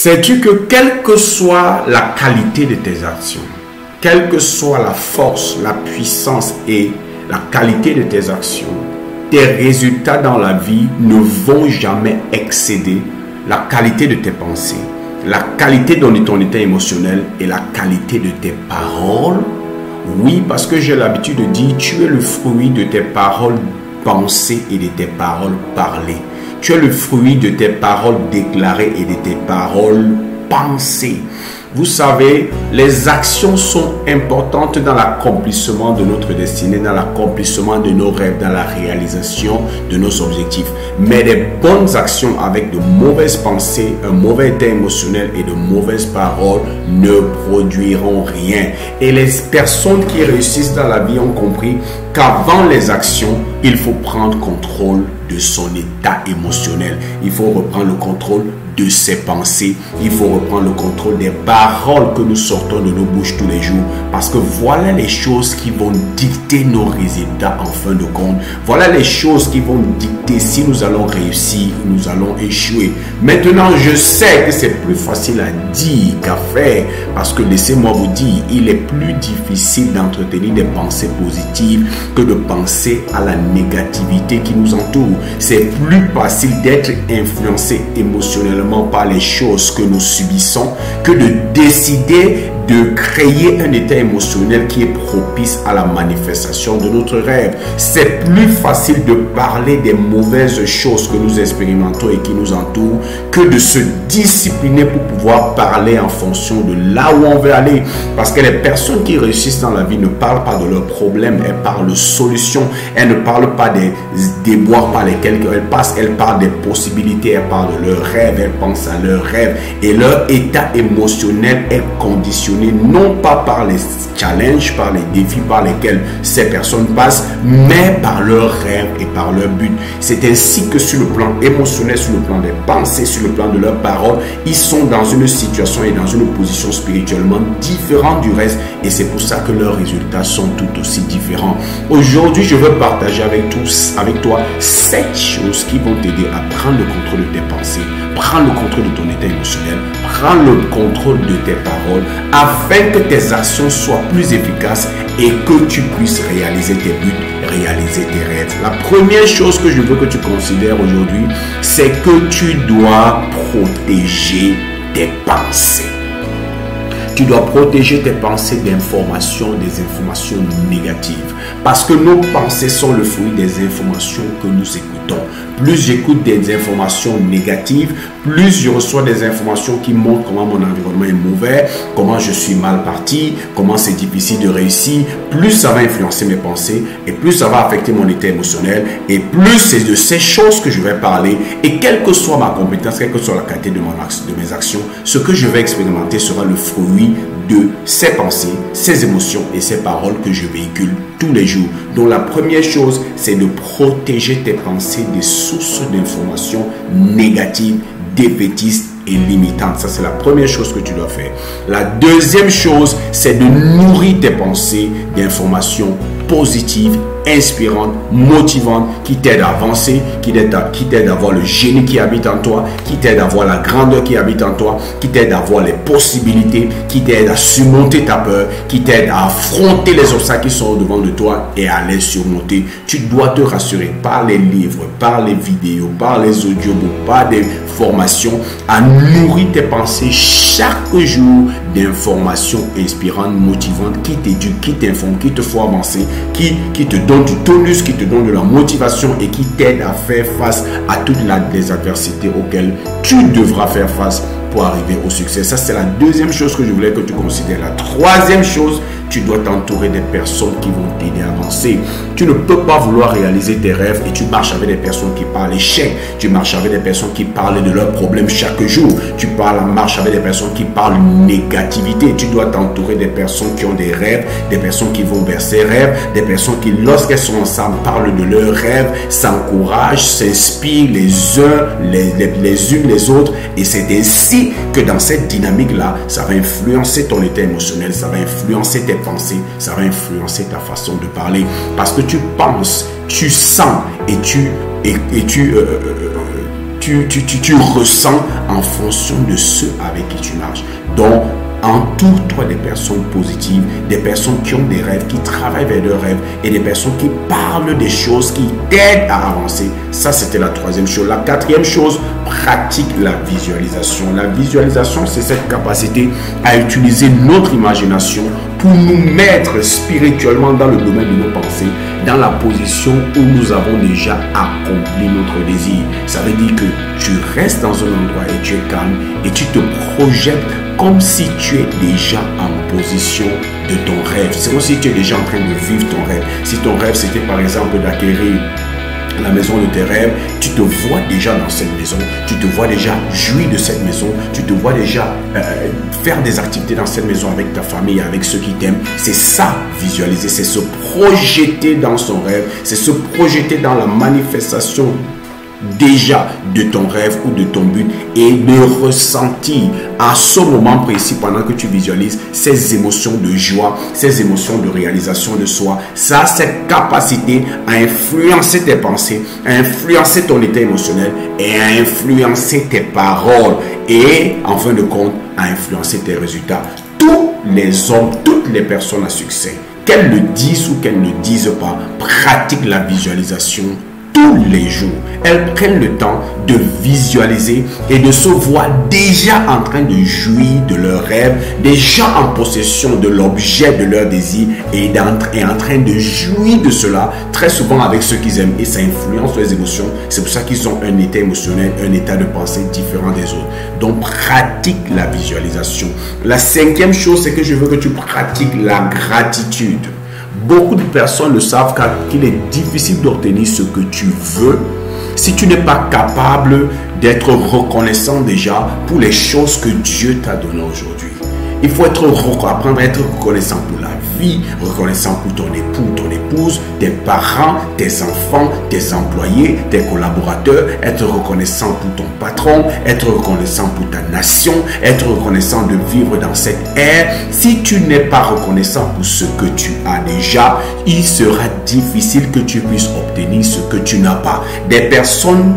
Sais-tu que quelle que soit la qualité de tes actions, quelle que soit la force, la puissance et la qualité de tes actions, tes résultats dans la vie ne vont jamais excéder la qualité de tes pensées, la qualité de ton état émotionnel et la qualité de tes paroles. Oui, parce que j'ai l'habitude de dire, tu es le fruit de tes paroles pensées et de tes paroles parlées. Tu es le fruit de tes paroles déclarées et de tes paroles pensées. Vous savez, les actions sont importantes dans l'accomplissement de notre destinée, dans l'accomplissement de nos rêves, dans la réalisation de nos objectifs. Mais les bonnes actions avec de mauvaises pensées, un mauvais état émotionnel et de mauvaises paroles ne produiront rien. Et les personnes qui réussissent dans la vie ont compris qu'avant les actions, il faut prendre contrôle de son état émotionnel. Il faut reprendre le contrôle de ses pensées. Il faut reprendre le contrôle des paroles que nous sortons de nos bouches tous les jours. Parce que voilà les choses qui vont dicter nos résultats en fin de compte. Voilà les choses qui vont dicter si nous allons réussir ou nous allons échouer. Maintenant, je sais que c'est plus facile à dire qu'à faire. Parce que laissez-moi vous dire, il est plus difficile d'entretenir des pensées positives que de penser à la négativité qui nous entoure. C'est plus facile d'être influencé émotionnellement par les choses que nous subissons que de décider de créer un état émotionnel qui est propice à la manifestation de notre rêve. C'est plus facile de parler des mauvaises choses que nous expérimentons et qui nous entourent que de se discipliner pour pouvoir parler en fonction de là où on veut aller. Parce que les personnes qui réussissent dans la vie ne parlent pas de leurs problèmes, elles parlent de solutions. Elles ne parlent pas des déboires par lesquels elles passent, elles parlent des possibilités, elles parlent de leurs rêves, elles pensent à leurs rêves. Et leur état émotionnel est conditionné non pas par les challenges, par les défis par lesquels ces personnes passent, mais par leurs rêves et par leur but. C'est ainsi que sur le plan émotionnel, sur le plan des pensées, sur le plan de leurs paroles, ils sont dans une situation et dans une position spirituellement différente du reste, et c'est pour ça que leurs résultats sont tout aussi différents. Aujourd'hui, je veux partager avec toi 7 choses qui vont t'aider à prendre le contrôle de tes pensées, prendre le contrôle de ton état émotionnel, prendre le contrôle de tes paroles, afin que tes actions soient plus efficaces et que tu puisses réaliser tes buts, réaliser tes rêves. La première chose que je veux que tu considères aujourd'hui, c'est que tu dois protéger tes pensées. Tu dois protéger tes pensées d'informations, des informations négatives. Parce que nos pensées sont le fruit des informations que nous écoutons. Plus j'écoute des informations négatives, plus je reçois des informations qui montrent comment mon environnement est mauvais, comment je suis mal parti, comment c'est difficile de réussir, plus ça va influencer mes pensées et plus ça va affecter mon état émotionnel et plus c'est de ces choses que je vais parler et quelle que soit ma compétence, quelle que soit la qualité de mes actions, ce que je vais expérimenter sera le fruit de ces pensées, ces émotions et ces paroles que je véhicule tous les jours. Donc la première chose, c'est de protéger tes pensées des sources d'informations négatives, défaitistes et limitantes. Ça, c'est la première chose que tu dois faire. La deuxième chose, c'est de nourrir tes pensées d'informations positives, inspirantes, motivantes, qui t'aident à avancer, qui t'aident à voir le génie qui habite en toi, qui t'aident à voir la grandeur qui habite en toi, qui t'aident à voir les possibilités, qui t'aident à surmonter ta peur, qui t'aident à affronter les obstacles qui sont au-devant de toi et à les surmonter. Tu dois te rassurer par les livres, par les vidéos, par les audiobooks, par des formations, à nourrir tes pensées chaque jour d'informations inspirantes, motivantes, qui t'éduquent, qui t'informent, qui te font avancer, qui te donnent du tonus, qui te donnent de la motivation et qui t'aident à faire face à toutes les adversités auxquelles tu devras faire face pour arriver au succès. Ça, c'est la deuxième chose que je voulais que tu considères. La troisième chose, tu dois t'entourer des personnes qui vont t'aider à avancer. Tu ne peux pas vouloir réaliser tes rêves et tu marches avec des personnes qui parlent échec. Tu marches avec des personnes qui parlent de leurs problèmes chaque jour. Tu marches avec des personnes qui parlent négativité. Tu dois t'entourer des personnes qui ont des rêves, des personnes qui vont vers ces rêves, des personnes qui, lorsqu'elles sont ensemble, parlent de leurs rêves, s'encouragent, s'inspirent les unes les autres. Et c'est ainsi que dans cette dynamique-là, ça va influencer ton état émotionnel, ça va influencer tes pensées, ça va influencer ta façon de parler. Parce que tu penses, tu sens et tu tu ressens en fonction de ceux avec qui tu marches. Donc, entoure-toi des personnes positives, des personnes qui ont des rêves, qui travaillent vers leurs rêves et des personnes qui parlent des choses qui t'aident à avancer. Ça, c'était la troisième chose. La quatrième chose, pratique la visualisation. La visualisation, c'est cette capacité à utiliser notre imagination pour nous mettre spirituellement dans le domaine de nos pensées, dans la position où nous avons déjà accompli notre désir. Ça veut dire que tu restes dans un endroit et tu es calme et tu te projettes comme si tu es déjà en position de ton rêve. C'est comme si tu es déjà en train de vivre ton rêve. Si ton rêve c'était par exemple d'acquérir la maison de tes rêves, tu te vois déjà dans cette maison, tu te vois déjà jouir de cette maison, tu te vois déjà faire des activités dans cette maison avec ta famille, avec ceux qui t'aiment. C'est ça, visualiser, c'est se projeter dans son rêve, c'est se projeter dans la manifestation déjà de ton rêve ou de ton but et de ressentir à ce moment précis pendant que tu visualises ces émotions de joie, ces émotions de réalisation de soi. Ça a cette capacité à influencer tes pensées, à influencer ton état émotionnel et à influencer tes paroles et en fin de compte à influencer tes résultats. Tous les hommes, toutes les personnes à succès, qu'elles le disent ou qu'elles ne disent pas, pratiquent la visualisation tous les jours. Elles prennent le temps de visualiser et de se voir déjà en train de jouir de leurs rêves, déjà en possession de l'objet de leur désir et en train de jouir de cela, très souvent avec ceux qu'ils aiment, et ça influence leurs émotions. C'est pour ça qu'ils ont un état émotionnel, un état de pensée différent des autres. Donc pratique la visualisation. La cinquième chose, c'est que je veux que tu pratiques la gratitude. Beaucoup de personnes ne savent qu'il est difficile d'obtenir ce que tu veux si tu n'es pas capable d'être reconnaissant déjà pour les choses que Dieu t'a données aujourd'hui. Il faut apprendre à être reconnaissant pour la vie, reconnaissant pour ton époux, ton épouse, tes parents, tes enfants, tes employés, tes collaborateurs, être reconnaissant pour ton patron, être reconnaissant pour ta nation, être reconnaissant de vivre dans cette ère. Si tu n'es pas reconnaissant pour ce que tu as déjà, il sera difficile que tu puisses obtenir ce que tu n'as pas. Des personnes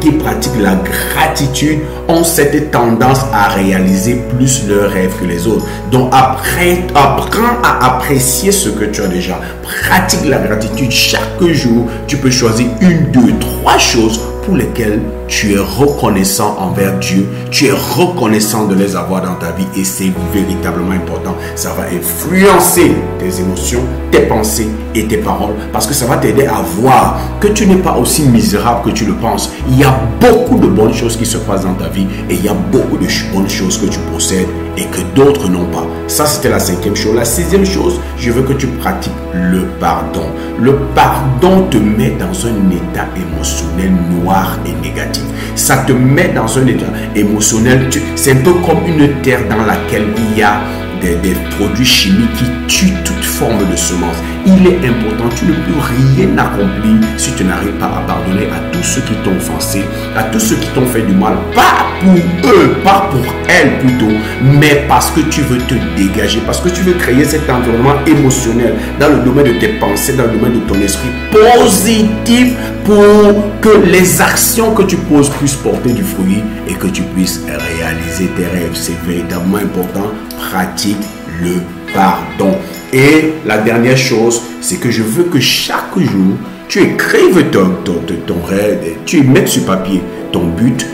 qui pratiquent la gratitude ont cette tendance à réaliser plus leurs rêves que les autres. Donc apprends à apprécier ce que tu as déjà. Pratique la gratitude chaque jour. Tu peux choisir 1, 2, 3 choses pour lesquelles tu es reconnaissant envers Dieu. Tu es reconnaissant de les avoir dans ta vie et c'est véritablement important. Ça va influencer tes émotions, tes pensées et tes paroles parce que ça va t'aider à voir que tu n'es pas aussi misérable que tu le penses. Il y a beaucoup de bonnes choses qui se passent dans ta vie et il y a beaucoup de bonnes choses que tu possèdes et que d'autres n'ont pas. Ça, c'était la cinquième chose. La sixième chose, je veux que tu pratiques le pardon. Le pardon te met dans un état émotionnel noir et négatif. Ça te met dans un état émotionnel. C'est un peu comme une terre dans laquelle il y a des produits chimiques qui tuent toute forme de semence. Il est important, tu ne peux rien accomplir si tu n'arrives pas à pardonner à tous ceux qui t'ont offensé, à tous ceux qui t'ont fait du mal, pas pour eux, pas pour elles plutôt, mais parce que tu veux te dégager, parce que tu veux créer cet environnement émotionnel dans le domaine de tes pensées, dans le domaine de ton esprit positif pour que les actions que tu poses puissent porter du fruit et que tu puisses réaliser tes rêves. C'est véritablement important. Pratique le pardon. Et la dernière chose, c'est que je veux que chaque jour, tu écrives ton rêve, tu mettes sur papier ton but,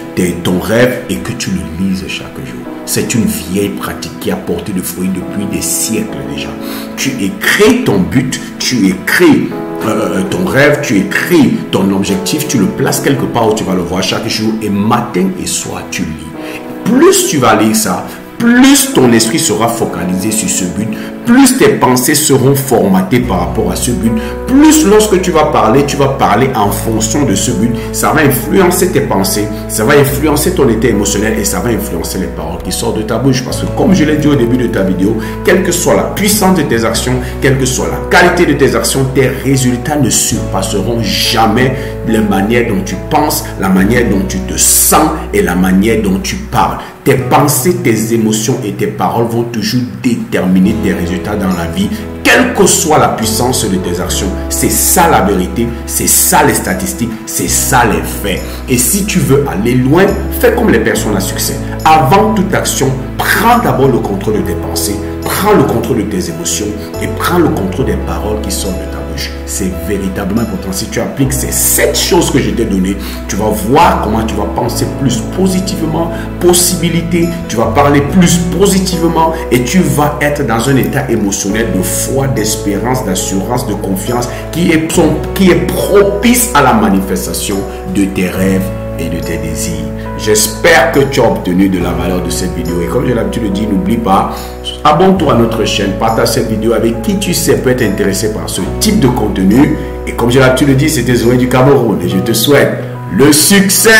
ton rêve et que tu le lises chaque jour. C'est une vieille pratique qui a porté de fruits depuis des siècles déjà. Tu écris ton but, tu écris ton rêve, tu écris ton objectif, tu le places quelque part où tu vas le voir chaque jour et matin et soir tu lis. Plus tu vas lire ça, plus ton esprit sera focalisé sur ce but, plus tes pensées seront formatées par rapport à ce but, plus lorsque tu vas parler en fonction de ce but. Ça va influencer tes pensées, ça va influencer ton état émotionnel et ça va influencer les paroles qui sortent de ta bouche. Parce que comme je l'ai dit au début de ta vidéo, quelle que soit la puissance de tes actions, quelle que soit la qualité de tes actions, tes résultats ne surpasseront jamais la manière dont tu penses, la manière dont tu te sens et la manière dont tu parles. tes pensées, tes émotions et tes paroles vont toujours déterminer tes résultats dans la vie, quelle que soit la puissance de tes actions. C'est ça la vérité, c'est ça les statistiques, c'est ça les faits. Et si tu veux aller loin, fais comme les personnes à succès. Avant toute action, prends d'abord le contrôle de tes pensées, prends le contrôle de tes émotions et prends le contrôle des paroles qui sortent de ta bouche. C'est véritablement important. Si tu appliques ces 7 choses que je t'ai données, tu vas voir comment tu vas penser plus positivement, possibilité, tu vas parler plus positivement et tu vas être dans un état émotionnel de foi, d'espérance, d'assurance, de confiance qui est propice à la manifestation de tes rêves et de tes désirs. J'espère que tu as obtenu de la valeur de cette vidéo. Et comme j'ai l'habitude de dire, n'oublie pas, abonne-toi à notre chaîne, partage cette vidéo avec qui tu sais peut être intéressé par ce type de contenu. Et comme j'ai l'habitude de dire, c'était Zoé du Cameroun et je te souhaite le succès.